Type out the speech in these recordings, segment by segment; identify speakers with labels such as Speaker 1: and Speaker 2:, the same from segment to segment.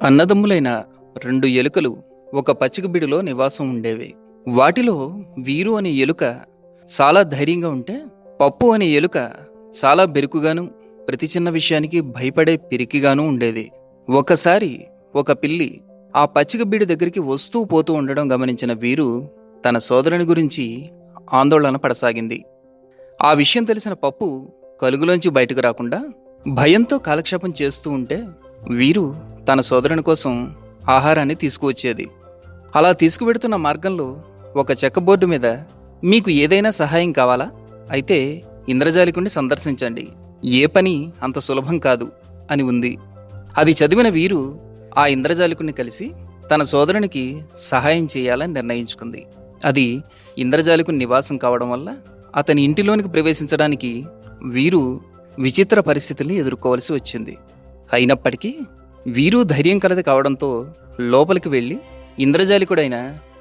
Speaker 1: అన్నదమ్ములైన 2 ఎలుకలు ఒక పచ్చికబిడిలో నివాసం ఉండేవి. వాటిలో వీరు అనే ఎలుక చాలా ధైర్యంగా ఉంటే, పప్పు అనే ఎలుక చాలా బెరుకుగాను, ప్రతి చిన్న విషయానికి భయపడే పిరికిగాను ఉండేది. ఒకసారి ఒక పిల్లి ఆ పచ్చికబిడి దగ్గరికి వస్తూ పోతూ ఉండడం గమనించిన వీరు తన సోదరుని గురించి ఆందోళన పడసాగింది. ఆ విషయం తెలిసిన పప్పు కలుగులోంచి బయటకు రాకుండా భయంతో కాలక్షేపం చేస్తూ ఉంటే, వీరు తన సోదరుని కోసం ఆహారాన్ని తీసుకువచ్చేది. అలా తీసుకువెడుతున్న మార్గంలో ఒక చెక్క బోర్డు మీద, మీకు ఏదైనా సహాయం కావాలా? అయితే ఇంద్రజాలికుణ్ణి సందర్శించండి, ఏ పని అంత సులభం కాదు అని ఉంది. అది చదివిన వీరు ఆ ఇంద్రజాలికుణ్ణి కలిసి తన సోదరునికి సహాయం చేయాలని నిర్ణయించుకుంది. అది ఇంద్రజాలికుని నివాసం కావడం వల్ల అతని ఇంటిలోనికి ప్రవేశించడానికి వీరు విచిత్ర పరిస్థితుల్ని ఎదుర్కోవలసి వచ్చింది. అయినప్పటికీ వీరు ధైర్యం కలది కావడంతో లోపలికి వెళ్ళి ఇంద్రజాలికుడైన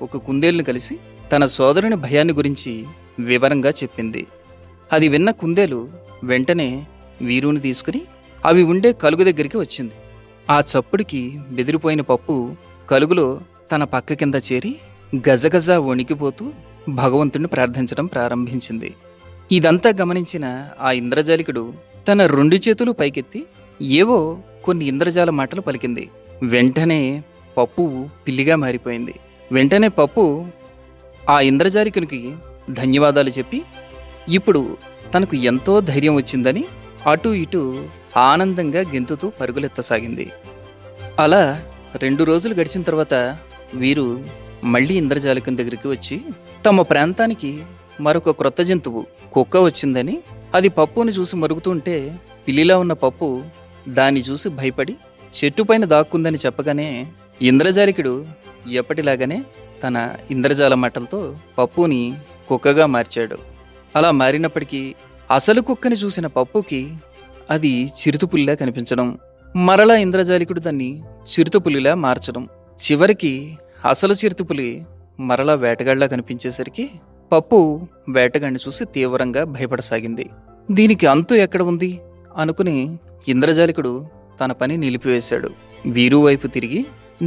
Speaker 1: ఒక కుందేలుని కలిసి తన సోదరుని భయాన్ని గురించి వివరంగా చెప్పింది. అది విన్న కుందేలు వెంటనే వీరుని తీసుకుని అవి ఉండే కలుగు దగ్గరికి వచ్చింది. ఆ చప్పుడికి బెదిరిపోయిన పప్పు కలుగులో తన పక్క కింద చేరి గజగజ వణికిపోతూ భగవంతుణ్ణి ప్రార్థించడం ప్రారంభించింది. ఇదంతా గమనించిన ఆ ఇంద్రజాలికుడు తన 2 చేతులు పైకెత్తి ఏవో కొన్ని ఇంద్రజాల మాటలు పలికింది. వెంటనే పప్పు పిల్లిగా మారిపోయింది. వెంటనే పప్పు ఆ ఇంద్రజాలికునికి ధన్యవాదాలు చెప్పి ఇప్పుడు తనకు ఎంతో ధైర్యం వచ్చిందని అటూ ఇటూ ఆనందంగా గెంతుతూ పరుగులెత్తసాగింది. అలా 2 రోజులు గడిచిన తర్వాత వీరు మళ్ళీ ఇంద్రజాలికుని దగ్గరికి వచ్చి తమ ప్రాంతానికి మరొక క్రొత్త జంతువు కుక్క వచ్చిందని, అది పప్పుని చూసి మరుగుతుంటే పిల్లిలా ఉన్న పప్పు దాన్ని చూసి భయపడి చెట్టుపైన దాక్కుందని చెప్పగానే ఇంద్రజాలికుడు ఎప్పటిలాగానే తన ఇంద్రజాల మాటలతో పప్పుని కుక్కగా మార్చాడు. అలా మారినప్పటికీ అసలు కుక్కని చూసిన పప్పుకి అది చిరుతుపులిలా కనిపించడం, మరలా ఇంద్రజాలికుడు దాన్ని చిరుతుపులిలా మార్చడం, చివరికి అసలు చిరుతుపులి మరలా వేటగాళ్లా కనిపించేసరికి పప్పు వేటగాడిని చూసి తీవ్రంగా భయపడసాగింది. దీనికి అంతు ఎక్కడ ఉంది అనుకుని ఇంద్రజాలికుడు తన పని నిలిపివేశాడు. వీరు వైపు తిరిగి,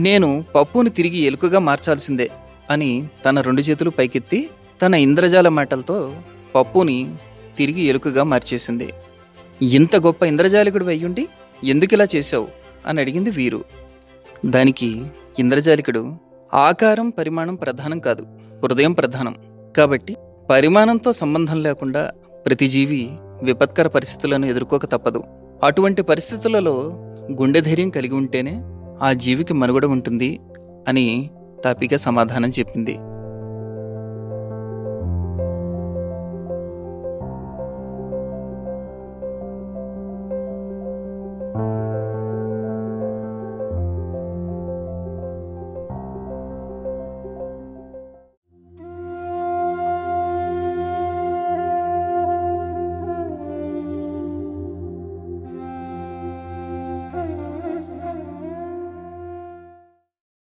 Speaker 1: నేను పప్పుని తిరిగి ఎలుకగా మార్చాల్సిందే అని తన 2 చేతులు పైకెత్తి తన ఇంద్రజాల మాటలతో పప్పుని తిరిగి ఎలుకగా మార్చేసింది. ఇంత గొప్ప ఇంద్రజాలికుడు అయ్యుండి ఎందుకిలా చేశావు అని అడిగింది వీరు. దానికి ఇంద్రజాలికుడు, ఆకారం పరిమాణం ప్రధానం కాదు, హృదయం ప్రధానం. కాబట్టి పరిమాణంతో సంబంధం లేకుండా ప్రతి జీవి విపత్కర పరిస్థితులను ఎదుర్కోక తప్పదు. అటువంటి పరిస్థితులలో గుండె ధైర్యం కలిగి ఉంటేనే ఆ జీవికి మనుగడ ఉంటుంది అని తాపిగా సమాధానం చెప్పింది.